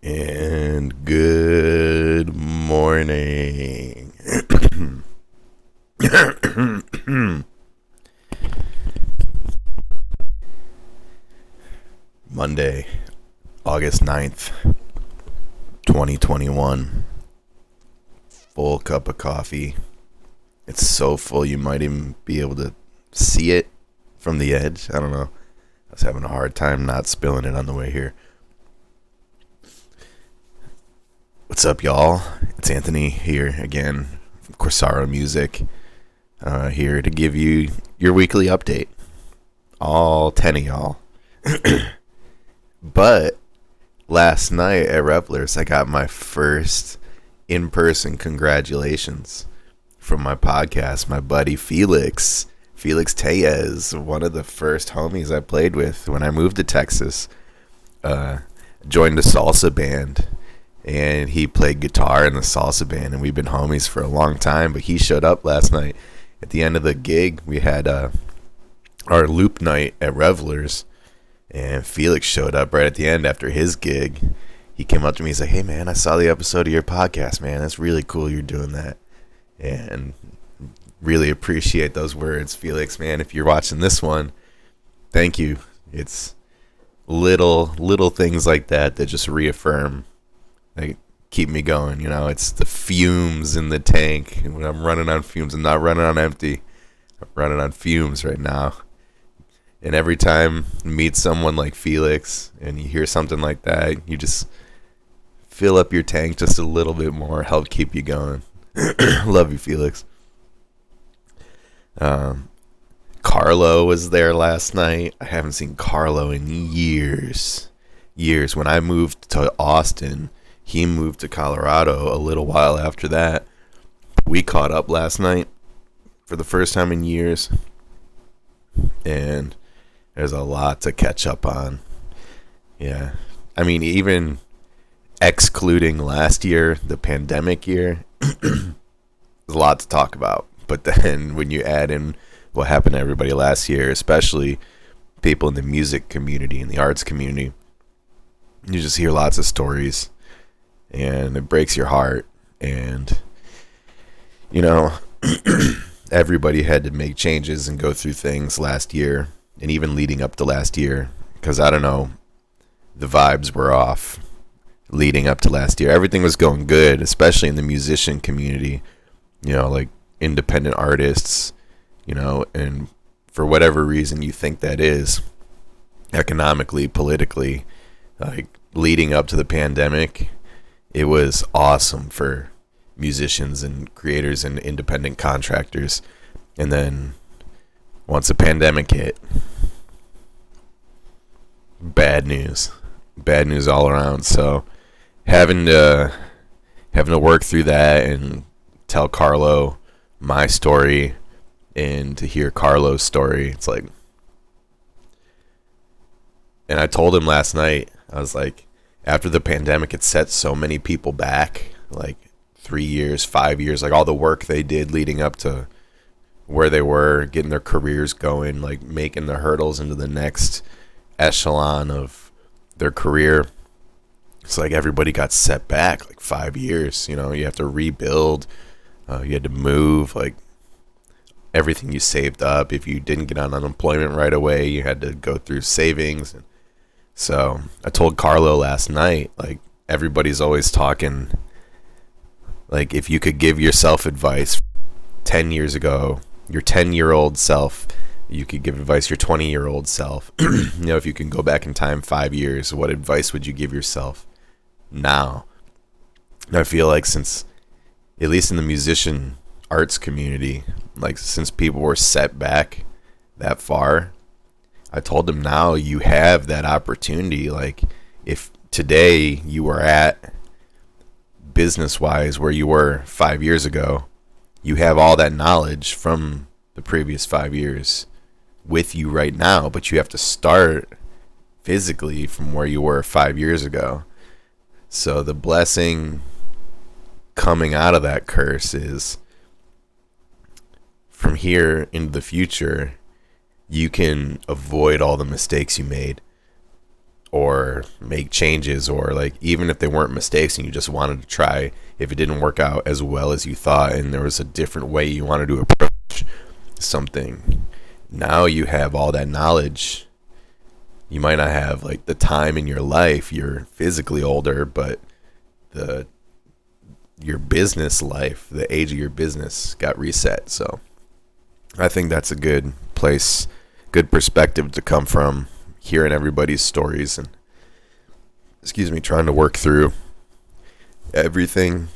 And good morning. Monday, August 9th, 2021. Full cup of coffee. It's so full you might even be able to see it from the edge. I don't know. I was having a hard time not spilling it on the way here. What's up, y'all? It's Anthony here again from Corsaro Music, here to give you your weekly update. All 10 of y'all. But last night at Revelers, I got my first in-person congratulations from my podcast, my buddy Felix Tellez, one of the first homies I played with when I moved to Texas. Joined a salsa band. And he played guitar in the salsa band, and we've been homies for a long time. But he showed up last night. At the end of the gig, we had our loop night at Revelers, and Felix showed up right at the end after his gig. He came up to me, he's like, "Hey man, I saw the episode of your podcast, man. That's really cool you're doing that." And really appreciate those words, Felix, man. If you're watching this one, thank you. It's little things like that just reaffirm. They keep me going, you know. It's the fumes in the tank. When I'm running on fumes, I'm not running on empty. I'm running on fumes right now. And every time you meet someone like Felix and you hear something like that, you just fill up your tank just a little bit more, help keep you going. Love you, Felix. Carlo was there last night. I haven't seen Carlo in years. When I moved to Austin, he moved to Colorado a little while after that. We caught up last night for the first time in years. And there's a lot to catch up on. Yeah. I mean, even excluding last year, the pandemic year, there's a lot to talk about. But then when you add in what happened to everybody last year, especially people in the music community and the arts community, you just hear lots of stories. And it breaks your heart. And, you know, everybody had to make changes and go through things last year and even leading up to last year. Because, I don't know, the vibes were off leading up to last year. Everything was going good, especially in the musician community, you know, like independent artists, you know, and for whatever reason you think that is, economically, politically, like leading up to the pandemic, it was awesome for musicians and creators and independent contractors. And then once the pandemic hit, bad news all around. So having to work through that and tell Carlo my story and to hear Carlo's story, it's like, and I told him last night, I was like, after the pandemic, it set so many people back, like 3 years, 5 years, like all the work they did leading up to where they were, getting their careers going, like making the hurdles into the next echelon of their career. It's like everybody got set back like 5 years. You know, you have to rebuild. You had to move, like everything you saved up. If you didn't get on unemployment right away, you had to go through savings. So I told Carlo last night, like everybody's always talking, like if you could give yourself advice 10 years ago, your 10-year-old self, you could give advice your 20-year-old self. You know, if you can go back in time 5 years, what advice would you give yourself now? And I feel like since, at least in the musician arts community, like since people were set back that far, I told him now you have that opportunity. Like if today you were at business-wise where you were 5 years ago, you have all that knowledge from the previous 5 years with you right now, but you have to start physically from where you were 5 years ago. So the blessing coming out of that curse is from here into the future, you can avoid all the mistakes you made. or make changes, or like even if they weren't mistakes and you just wanted to try, if it didn't work out as well as you thought and there was a different way you wanted to approach something, now you have all that knowledge. You might not have like the time in your life, you're physically older, but your business life, the age of your business got reset. So I think that's a good place, good perspective to come from, hearing everybody's stories and trying to work through everything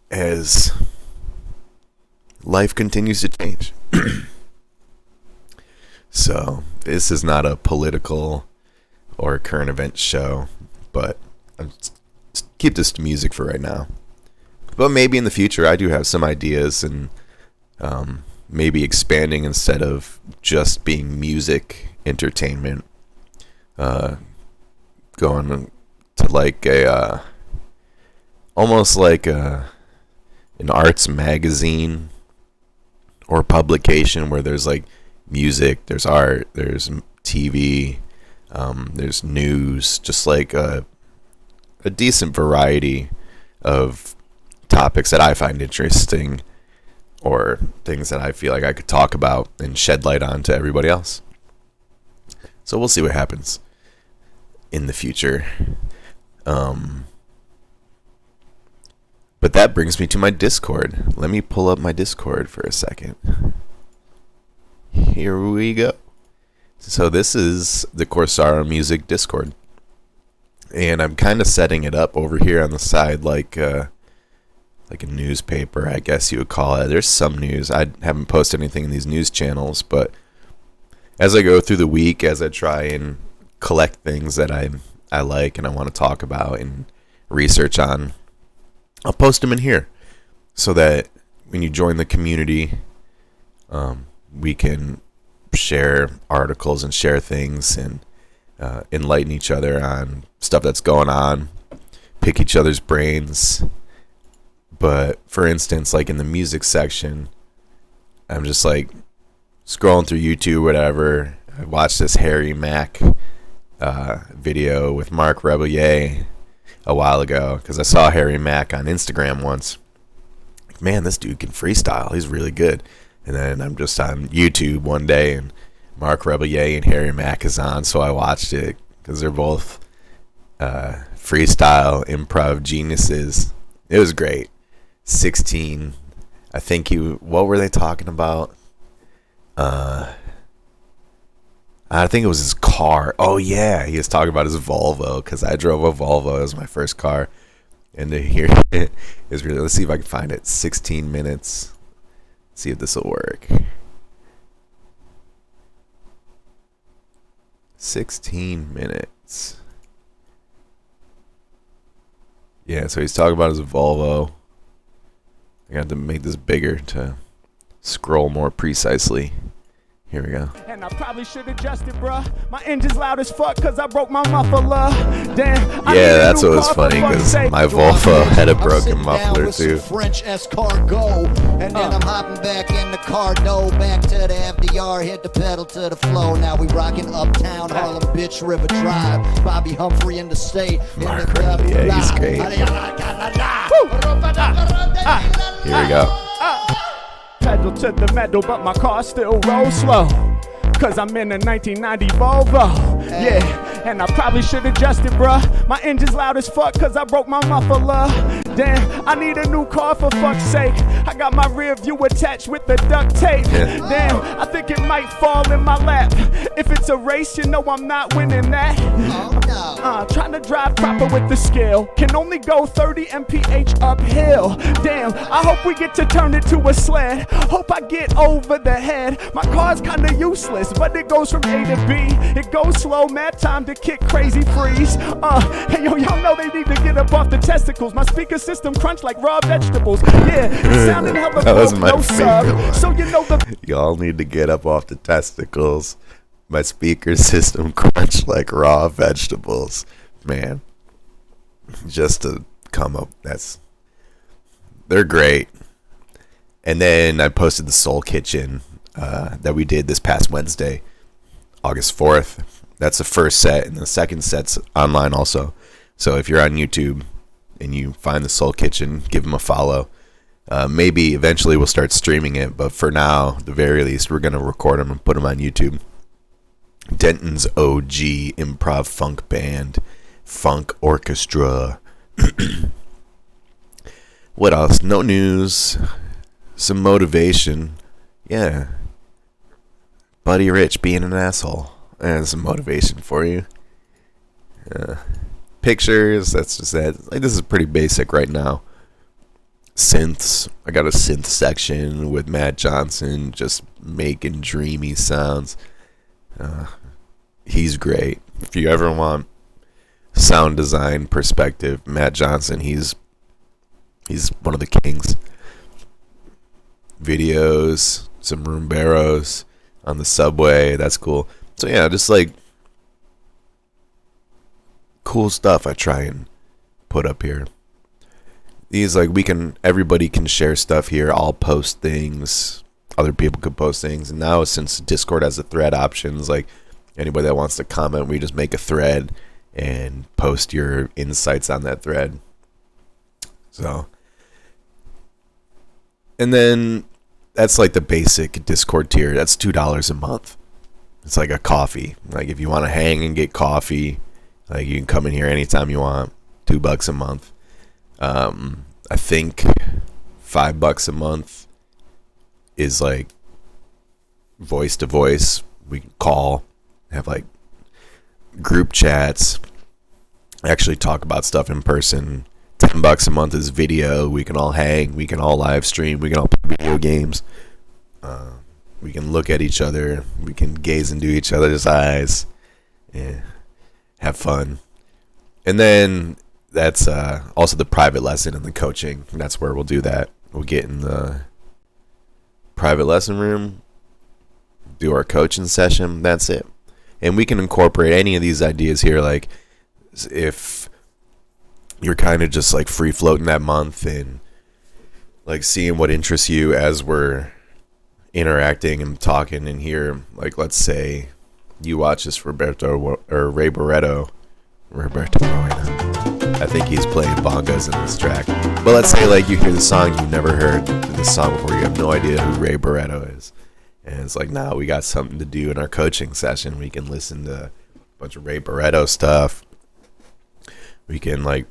as life continues to change. So this is not a political or current event show, but I'm keep this to music for right now. But maybe in the future I do have some ideas, and maybe expanding instead of just being music entertainment, going to like a almost like an arts magazine or publication where there's like music, there's art, there's TV, there's news, just like a decent variety of topics that I find interesting, or things that I feel like I could talk about and shed light on to everybody else. So we'll see what happens in the future. But that brings me to my Discord. Let me pull up my Discord for a second. Here we go. So this is the Corsaro Music Discord. And I'm kind of setting it up over here on the side like a newspaper, I guess you would call it. There's some news. I haven't posted anything in these news channels, but as I go through the week, as I try and collect things that I like and I want to talk about and research on, I'll post them in here so that when you join the community, we can share articles and share things and enlighten each other on stuff that's going on, pick each other's brains. But for instance, like in the music section, I'm just like scrolling through YouTube, whatever. I watched this Harry Mack video with Mark Rebellier a while ago because I saw Harry Mack on Instagram once. Like, man, this dude can freestyle. He's really good. And then I'm just on YouTube one day and Mark Rebellier and Harry Mack is on, so I watched it because they're both freestyle improv geniuses. It was great. 16, I think what were they talking about? I think it was his car. Oh yeah, he was talking about his Volvo because I drove a Volvo. It was my first car, and to hear it is really. Let's see if I can find it. 16 minutes. See if this will work. 16 minutes. Yeah, so he's talking about his Volvo. I got to make this bigger to scroll more precisely. Here we go. And I probably should adjust it, bruh. My engine's loud as fuck because I broke my muffler. Damn. Yeah, that's what was funny because my Volvo had a broken muffler too. French escargot, and then I'm hopping back in the car, back to the FDR, hit the pedal to the flow. Now we rocking uptown Harlem, bitch, River Drive. Bobby Humphrey in the state. Mark Rebellier, yeah, he's great. Here we go. Pedal to the metal, but my car still rolls slow. Cause I'm in a 1990 Volvo. Yeah, and I probably should adjust it, bruh. My engine's loud as fuck cause I broke my muffler. Damn, I need a new car for fuck's sake. I got my rear view attached with the duct tape. Damn, I think it might fall in my lap. If it's a race, you know I'm not winning that. Trying to drive proper with the scale. Can only go 30 mph uphill. Damn, I hope we get to turn it to a sled. Hope I get over the head. My car's kinda useless, but it goes from A to B. It goes slow, mad time to kick crazy freeze. Hey yo, y'all know they need to get up off the testicles. My speaker system crunch like raw vegetables. Yeah, it sounded hella that was my favorite one. So you know y'all need to get up off the testicles. My speaker system crunch like raw vegetables. Man, just to come up, they're great. And then I posted the Soul Kitchen that we did this past Wednesday, August 4th. That's the first set, and the second set's online also. So if you're on YouTube and you find the Soul Kitchen, give them a follow. Maybe eventually we'll start streaming it, but for now, at the very least, we're going to record them and put them on YouTube. Denton's OG improv funk band, funk orchestra. What else? No news. Some motivation. Yeah. Buddy Rich being an asshole. And some motivation for you. Pictures. That's just that. Like, this is pretty basic right now. Synths. I got a synth section with Matt Johnson just making dreamy sounds. He's great. If you ever want sound design perspective, Matt Johnson, he's one of the kings. Videos, some rumberos on the subway, that's cool. So yeah, just like cool stuff I try and put up here. These, like, everybody can share stuff here. I'll post things, other people could post things, and now since Discord has the thread options, like, anybody that wants to comment, we just make a thread and post your insights on that thread. So, and then that's like the basic Discord tier. That's $2 a month. It's like a coffee. Like, if you want to hang and get coffee, like, you can come in here anytime you want. $2 a month. I think $5 a month is like voice to voice. We can call, have like group chats, actually talk about stuff in person. $10 a month is video. We can all hang. We can all live stream. We can all play video games. We can look at each other. We can gaze into each other's eyes. Yeah, have fun. And then that's also the private lesson and the coaching. And that's where we'll do that. We'll get in the private lesson room, do our coaching session. That's it. And we can incorporate any of these ideas here. Like, if you're kind of just like free floating that month and like seeing what interests you as we're interacting and talking in here. Like, let's say you watch this Roberto or Ray Barretto. Roberto Moreno. I think he's playing bongos in this track. But let's say like you hear the song, you've never heard the song before, you have no idea who Ray Barretto is. And it's like, now we got something to do in our coaching session. We can listen to a bunch of Ray Barretto stuff. We can like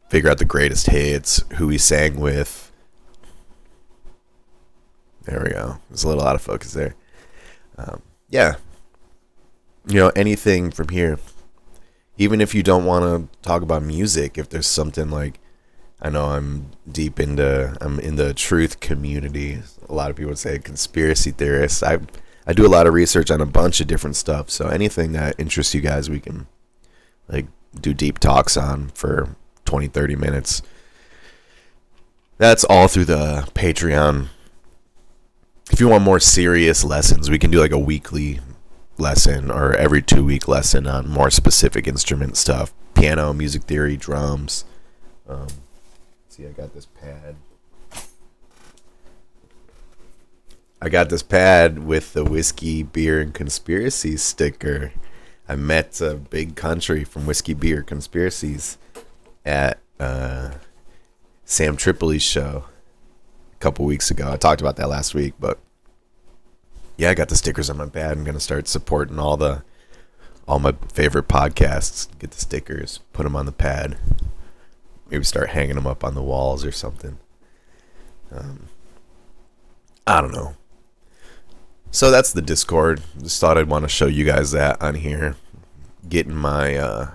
figure out the greatest hits, who he sang with. There we go. There's a little out of focus there. Yeah. You know, anything from here. Even if you don't want to talk about music, if there's something like, I know I'm in the truth community. A lot of people would say conspiracy theorists. I do a lot of research on a bunch of different stuff. So anything that interests you guys, we can like do deep talks on for 20, 30 minutes. That's all through the Patreon. If you want more serious lessons, we can do like a weekly lesson or every 2-week lesson on more specific instrument stuff. Piano, music theory, drums. See, I got this pad with the Whiskey, Beer, and Conspiracies sticker. I met a big country from Whiskey, Beer, Conspiracies at Sam Tripoli's show a couple weeks ago. I talked about that last week, but yeah, I got the stickers on my pad. I'm going to start supporting all my favorite podcasts. Get the stickers, put them on the pad. Maybe start hanging them up on the walls or something. I don't know. So that's the Discord. Just thought I'd want to show you guys that on here. Getting my... I'm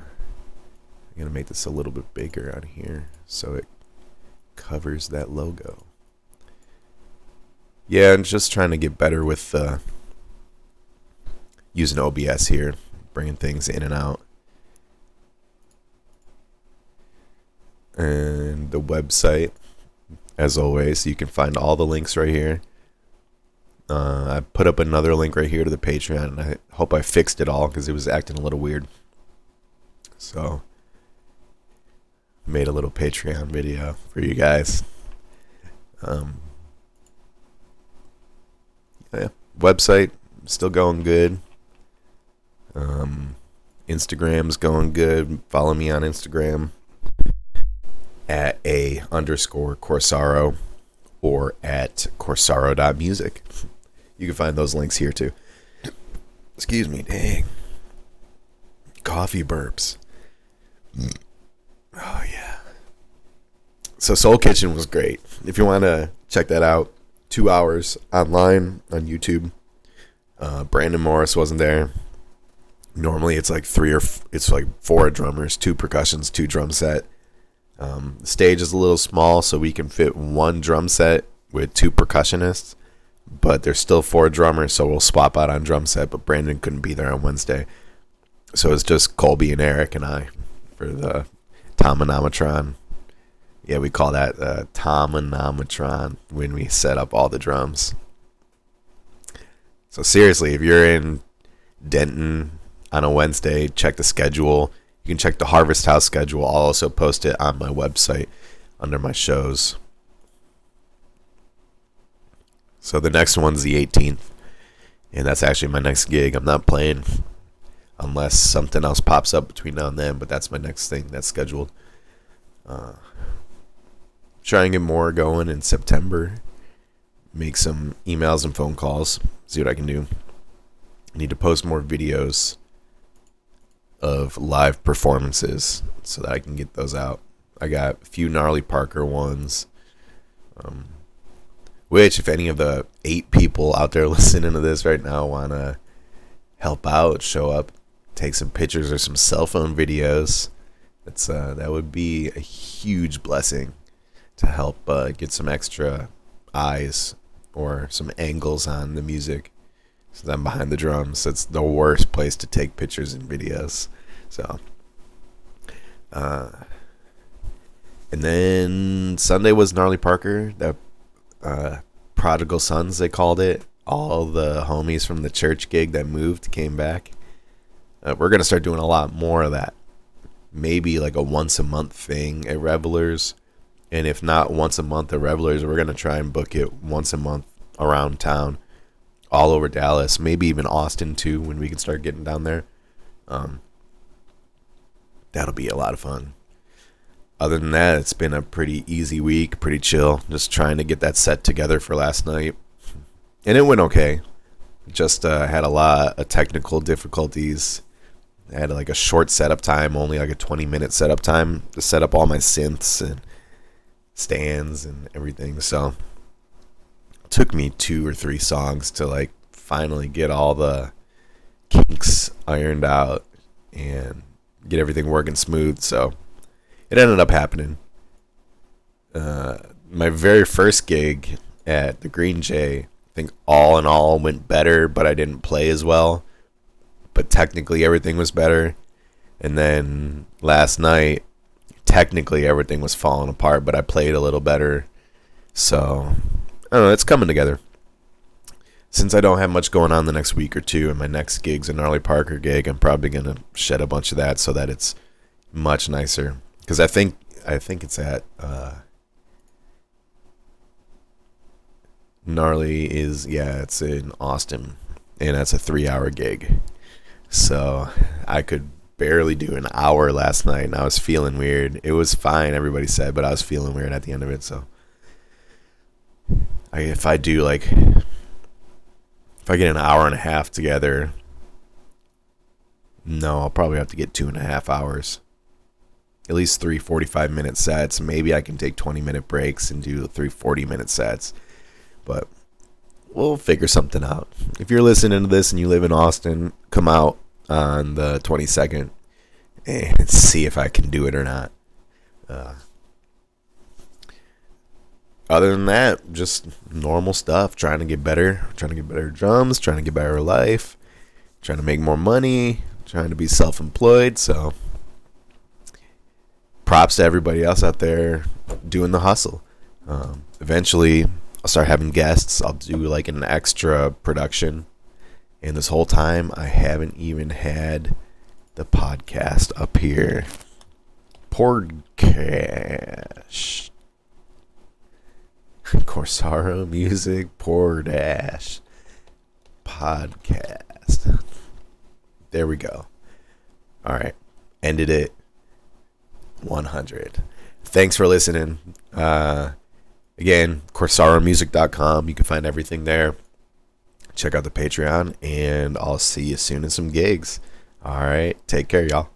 going to make this a little bit bigger on here so it covers that logo. Yeah, I'm just trying to get better with using OBS here, bringing things in and out. And the website, as always, you can find all the links right here. I put up another link right here to the Patreon, and I hope I fixed it all because it was acting a little weird. So, made a little Patreon video for you guys. Yeah, website still going good. Instagram's going good. Follow me on Instagram at @_Corsaro or at Corsaro.music. You can find those links here too. Excuse me, dang. Coffee burps. Oh, yeah. So Soul Kitchen was great. If you want to check that out, 2 hours online on YouTube. Brandon Morris wasn't there. Normally it's like four drummers, 2 percussions, 2 drum set. The stage is a little small, so we can fit 1 drum set with 2 percussionists, but there's still 4 drummers, so we'll swap out on drum set. But Brandon couldn't be there on Wednesday, so it's just Colby and Eric and I for the Tomanometron. Yeah, we call that Tomanometron when we set up all the drums. So seriously, if you're in Denton on a Wednesday, check the schedule. You can check the Harvest House schedule. I'll also post it on my website under my shows. So the next one's the 18th, and that's actually my next gig. I'm not playing unless something else pops up between now and then, but that's my next thing that's scheduled. Try and get more going in September. Make some emails and phone calls. See what I can do. I need to post more videos of live performances so that I can get those out. I got a few Gnarly Parker ones. Which, if any of the 8 people out there listening to this right now want to help out, show up, take some pictures or some cell phone videos, that would be a huge blessing to help get some extra eyes or some angles on the music. Since I'm behind the drums, it's the worst place to take pictures and videos. So, and then Sunday was Gnarly Parker, that Prodigal Sons, they called it. All the homies from the church gig that moved came back. We're going to start doing a lot more of that. Maybe like a once a month thing at Revelers. And if not once a month at Revelers, we're going to try and book it once a month around town, all over Dallas, maybe even Austin too, when we can start getting down there. That'll be a lot of fun. Other than that, it's been a pretty easy week, pretty chill. Just trying to get that set together for last night. And it went okay. Just had a lot of technical difficulties. I had like a short setup time, only like a 20-minute setup time to set up all my synths and stands and everything. So it took me 2 or 3 songs to like finally get all the kinks ironed out and get everything working smooth. So it ended up happening. My very first gig at the Green Jay, I think all in all went better, but I didn't play as well. But technically everything was better. And then last night, technically everything was falling apart, but I played a little better. So I don't know, it's coming together. Since I don't have much going on the next week or two, and my next gig's a Gnarly Parker gig, I'm probably gonna shed a bunch of that so that it's much nicer. Because I think it's at Gnarly is, yeah, it's in Austin, and that's a 3-hour gig. So I could barely do an hour last night, and I was feeling weird. It was fine, everybody said, but I was feeling weird at the end of it. So if I get an hour and a half together, no, I'll probably have to get 2.5 hours. At least 3 45-minute sets. Maybe I can take 20-minute breaks and do 3 40-minute sets. But we'll figure something out. If you're listening to this and you live in Austin, come out on the 22nd and see if I can do it or not. Other than that, just normal stuff. Trying to get better. Trying to get better drums. Trying to get better life. Trying to make more money. Trying to be self-employed. So props to everybody else out there doing the hustle. Eventually, I'll start having guests. I'll do like an extra production. And this whole time, I haven't even had the podcast up here. Podcast. Corsaro Music Podcast. There we go. All right. Ended it 100. Thanks for listening. Again, CorsaroMusic.com. You can find everything there. Check out the Patreon, and I'll see you soon in some gigs. All right. Take care, y'all.